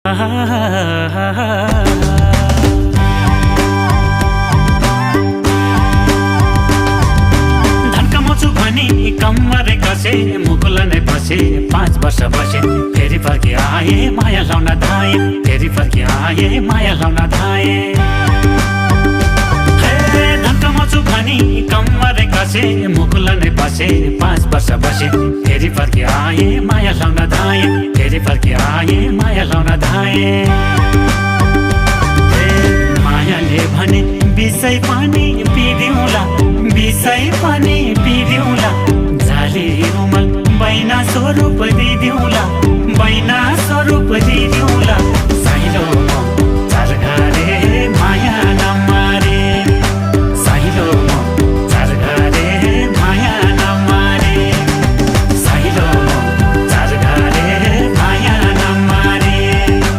धन्कमछु भनी कम्मरे कसे मुकुल नै बसे 5 वर्ष बसे फेरि फर्की आए माया लाउन धाए फेरि फर्की आए माया लाउन धाए धन्कमछु भनी कम्मरे कसे मुकुल नै बसे 5 वर्ष बसे फेरि फर्की आए माया लाउन धाए फेरि फर्की आए माया लाउन धाए मायाले भने बिसै पानी पिदिउँला बिसै पानी पिदिउँला जाली रुमल बैना स्वरूप दिदिउँला